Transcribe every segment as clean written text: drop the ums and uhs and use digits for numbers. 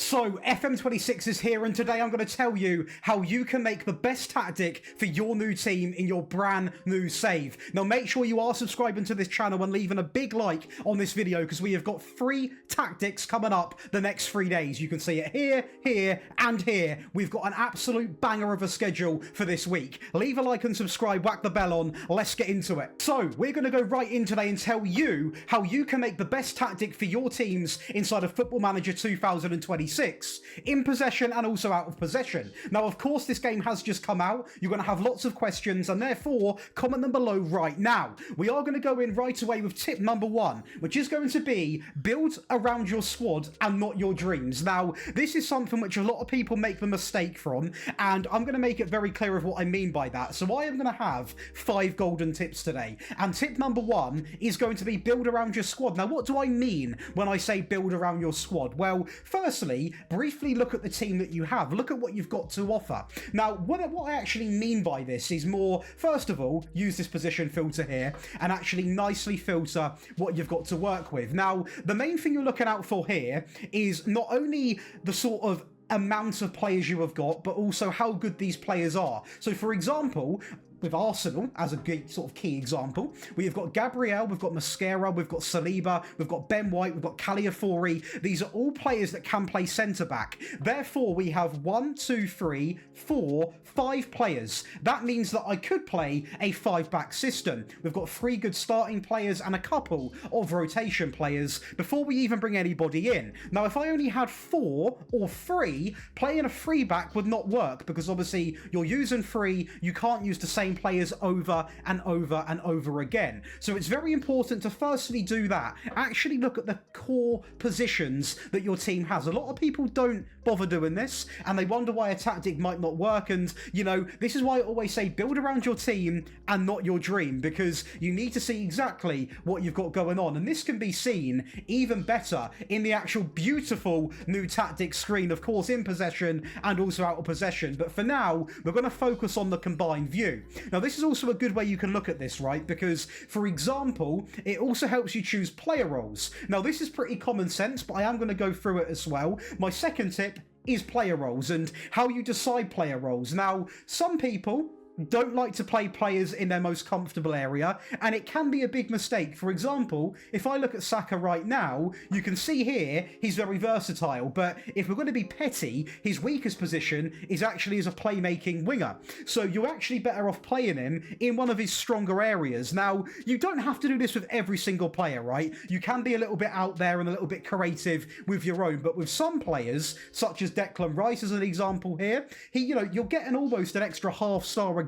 So, FM26 is here, and today I'm going to tell you how you can make the best tactic for your new team in your brand new save. Now, make sure you are subscribing to this channel and leaving a big like on this video, because we have got 3 tactics coming up the next 3 days. You can see it here, here, and here. We've got an absolute banger of a schedule for this week. Leave a like and subscribe, whack the bell on. Let's get into it. So, we're going to go right in today and tell you how you can make the best tactic for your teams inside of Football Manager 2026. In possession and also out of possession. Now, of course, this game has just come out. You're going to have lots of questions, and therefore, comment them below right now. We are going to go in right away with tip number 1, which is going to be build around your squad and not your dreams. Now, this is something which a lot of people make the mistake from, and I'm going to make it very clear of what I mean by that. So I am going to have 5 golden tips today, and tip number 1 is going to be build around your squad. Now, what do I mean when I say build around your squad? Well, firstly, briefly look at the team that you have. Look at what you've got to offer. Now, what I actually mean by this is more, first of all, use this position filter here and actually nicely filter what you've got to work with. Now, the main thing you're looking out for here is not only the sort of amount of players you have got, but also how good these players are. So, for example, with Arsenal, as a good sort of key example, we've got Gabriel, we've got Mascara, we've got Saliba, we've got Ben White, we've got Caliafori. These are all players that can play centre-back. Therefore, we have 1, 2, 3, 4, 5 players. That means that I could play a 5-back system. We've got 3 good starting players and a couple of rotation players before we even bring anybody in. Now, if I only had 4 or 3, playing a 3-back would not work, because obviously you're using 3, you can't use the same players over and over and over again. So it's very important to firstly do that. Actually look at the core positions that your team has. A lot of people don't bother doing this, and they wonder why a tactic might not work. And, you know, this is why I always say build around your team and not your dream, because you need to see exactly what you've got going on. And this can be seen even better in the actual beautiful new tactics screen, of course, in possession and also out of possession. But for now, we're going to focus on the combined view. Now, this is also a good way you can look at this, right? Because, for example, it also helps you choose player roles. Now, this is pretty common sense, but I am going to go through it as well. My second tip is player roles and how you decide player roles. Now, some people don't like to play players in their most comfortable area, and it can be a big mistake. For example, if I look at Saka right now, you can see here he's very versatile, but if we're going to be petty, his weakest position is actually as a playmaking winger. So you're actually better off playing him in one of his stronger areas. Now, you don't have to do this with every single player, right? You can be a little bit out there and a little bit creative with your own, but with some players, such as Declan Rice as an example here, you're getting almost an extra half-star again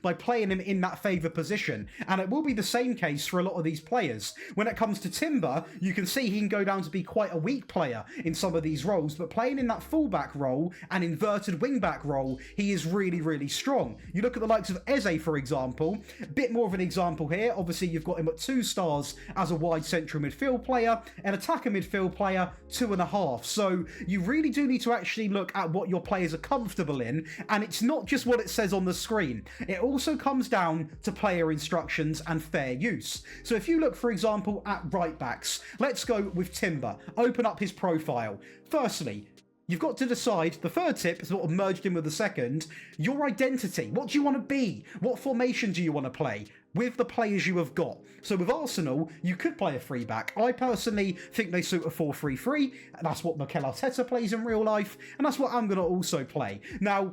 by playing him in that favoured position, and it will be the same case for a lot of these players. When it comes to Timber, you can see he can go down to be quite a weak player in some of these roles, but playing in that fullback role and inverted wingback role, he is really, really strong. You look at the likes of Eze, for example, a bit more of an example here. Obviously, you've got him at 2 stars as a wide central midfield player, an attacker midfield player, 2.5. So you really do need to actually look at what your players are comfortable in, and it's not just what it says on the screen. It also comes down to player instructions and fair use. So if you look, for example, at right backs, let's go with Timber. Open up his profile. Firstly, you've got to decide, the third tip is sort of merged in with the second, your identity. What do you want to be? What formation do you want to play with the players you have got? So with Arsenal, you could play a 3-back. I personally think they suit a 4-3-3. That's what Mikel Arteta plays in real life, and that's what I'm going to also play. Now,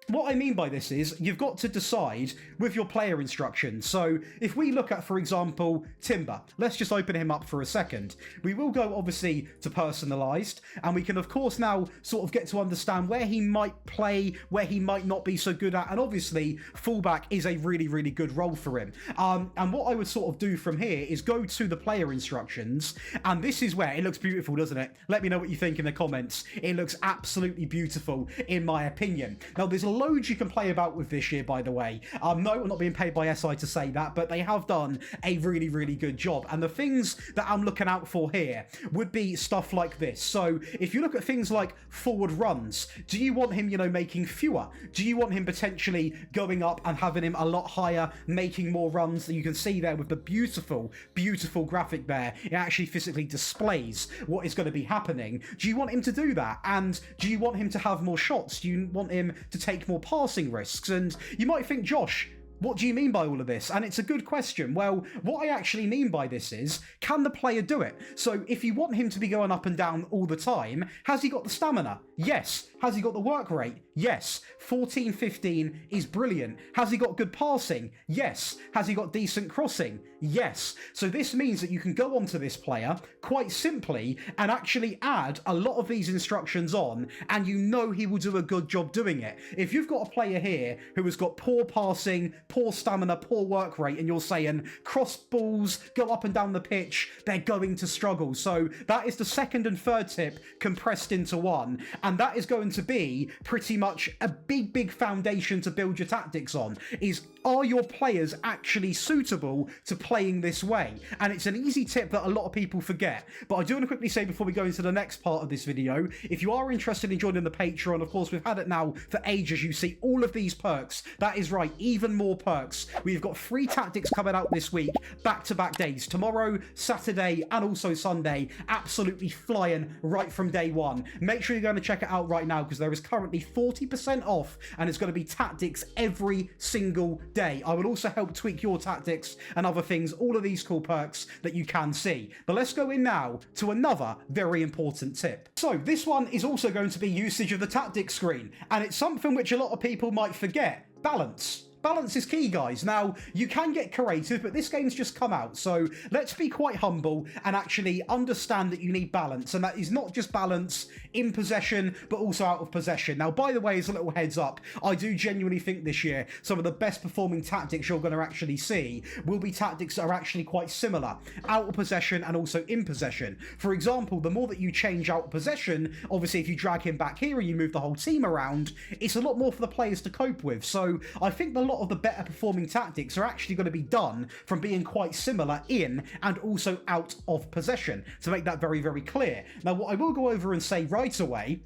what I mean by this is you've got to decide with your player instructions. So if we look at, for example, Timber, let's just open him up for a second. We will go obviously to personalized, and we can of course now sort of get to understand where he might play, where he might not be so good at, and obviously fullback is a really, really good role for him. And what I would sort of do from here is go to the player instructions, and this is where it looks beautiful, doesn't it? Let me know what you think in the comments. It looks absolutely beautiful in my opinion. Now, there's loads you can play about with this year, by the way. No, I'm not being paid by SI to say that, but they have done a really, really good job. And the things that I'm looking out for here would be stuff like this. So if you look at things like forward runs, do you want him, you know, making fewer? Do you want him potentially going up and having him a lot higher, making more runs? That you can see there with the beautiful, beautiful graphic there. It actually physically displays what is going to be happening. Do you want him to do that? And do you want him to have more shots? Do you want him to take more passing risks? And you might think, Josh, what do you mean by all of this? And it's a good question. Well, what I actually mean by this is, can the player do it? So if you want him to be going up and down all the time, has he got the stamina? Yes. Has he got the work rate? Yes. 14-15 is brilliant. Has he got good passing? Yes. Has he got decent crossing? Yes. So this means that you can go onto this player quite simply and actually add a lot of these instructions on, and you know he will do a good job doing it. If you've got a player here who has got poor passing, poor stamina, poor work rate, and you're saying cross balls, go up and down the pitch, they're going to struggle. So that is the second and third tip compressed into one, and that is going to be pretty much a big foundation to build your tactics on. Is, are your players actually suitable to playing this way? And it's an easy tip that a lot of people forget. But I do want to quickly say before we go into the next part of this video, if you are interested in joining the Patreon, of course, we've had it now for ages. You see all of these perks. That is right, even more perks. We've got 3 tactics coming out this week, back-to-back days. Tomorrow, Saturday, and also Sunday. Absolutely flying right from day one. Make sure you're going to check it out right now, because there is currently 40% off, and it's going to be tactics every single day. I will also help tweak your tactics and other things, all of these cool perks that you can see. But let's go in now to another very important tip. So this one is also going to be usage of the tactics screen, and it's something which a lot of people might forget: balance. Balance is key, guys. Now, you can get creative, but this game's just come out, so let's be quite humble and actually understand that you need balance, and that is not just balance in possession, but also out of possession. Now, by the way, as a little heads up, I do genuinely think this year some of the best performing tactics you're going to actually see will be tactics that are actually quite similar, out of possession and also in possession. For example, the more that you change out of possession, obviously if you drag him back here and you move the whole team around, it's a lot more for the players to cope with. So I think the lot of the better performing tactics are actually going to be done from being quite similar in and also out of possession, to make that very, very clear. Now, what I will go over and say right away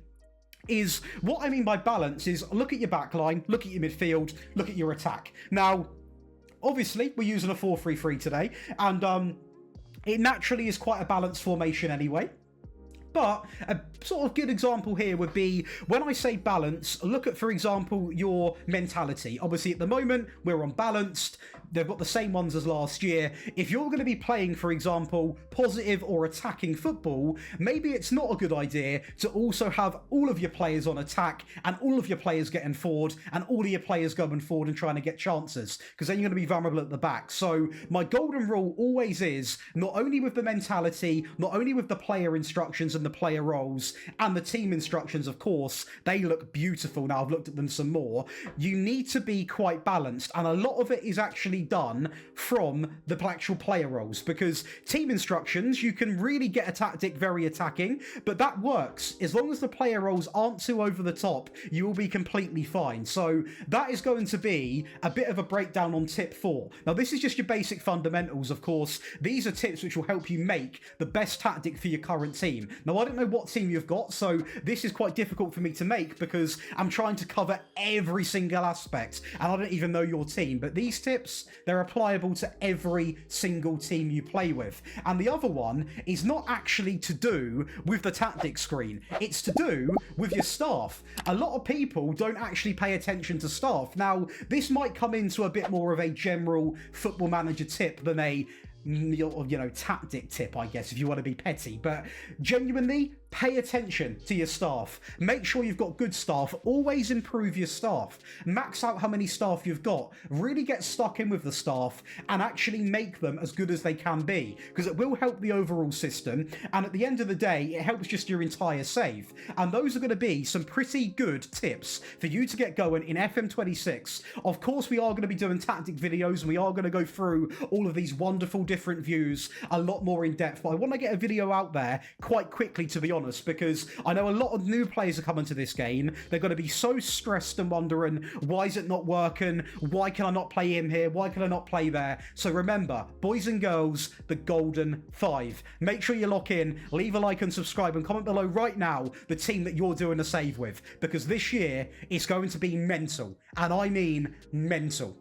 is, what I mean by balance is, look at your back line, look at your midfield, look at your attack. Now, obviously, we're using a 4-3-3 today, and it naturally is quite a balanced formation anyway. But a sort of good example here would be, when I say balance, look at, for example, your mentality. Obviously, at the moment, we're unbalanced. They've got the same ones as last year. If you're going to be playing, for example, positive or attacking football, maybe it's not a good idea to also have all of your players on attack and all of your players getting forward and all of your players going forward and trying to get chances, because then you're going to be vulnerable at the back. So my golden rule always is, not only with the mentality, not only with the player instructions and the player roles and the team instructions, of course, they look beautiful. Now I've looked at them some more. You need to be quite balanced, and a lot of it is actually done from the actual player roles, because team instructions, you can really get a tactic very attacking, but that works as long as the player roles aren't too over the top. You will be completely fine. So that is going to be a bit of a breakdown on tip 4. Now this is just your basic fundamentals. Of course, these are tips which will help you make the best tactic for your current team. Now I don't know what team you've got, so this is quite difficult for me to make because I'm trying to cover every single aspect and I don't even know your team, but these tips, they're applicable to every single team you play with. And the other one is not actually to do with the tactics screen, it's to do with your staff. A lot of people don't actually pay attention to staff. Now this might come into a bit more of a general football manager tip than a tactic tip, I guess, if you want to be petty, but genuinely pay attention to your staff. Make sure you've got good staff. Always improve your staff. Max out how many staff you've got. Really get stuck in with the staff and actually make them as good as they can be, because it will help the overall system, and at the end of the day it helps just your entire save. And those are going to be some pretty good tips for you to get going in FM26. Of course, we are going to be doing tactic videos and we are going to go through all of these wonderful different views a lot more in depth, but I want to get a video out there quite quickly, to be honest, because I know a lot of new players are coming to this game. They're going to be so stressed and wondering, why is it not working? Why can I not play him here? Why can I not play there? So remember, boys and girls, the Golden 5. Make sure you lock in, leave a like and subscribe, and comment below right now the team that you're doing a save with, because this year it's going to be mental, and I mean mental.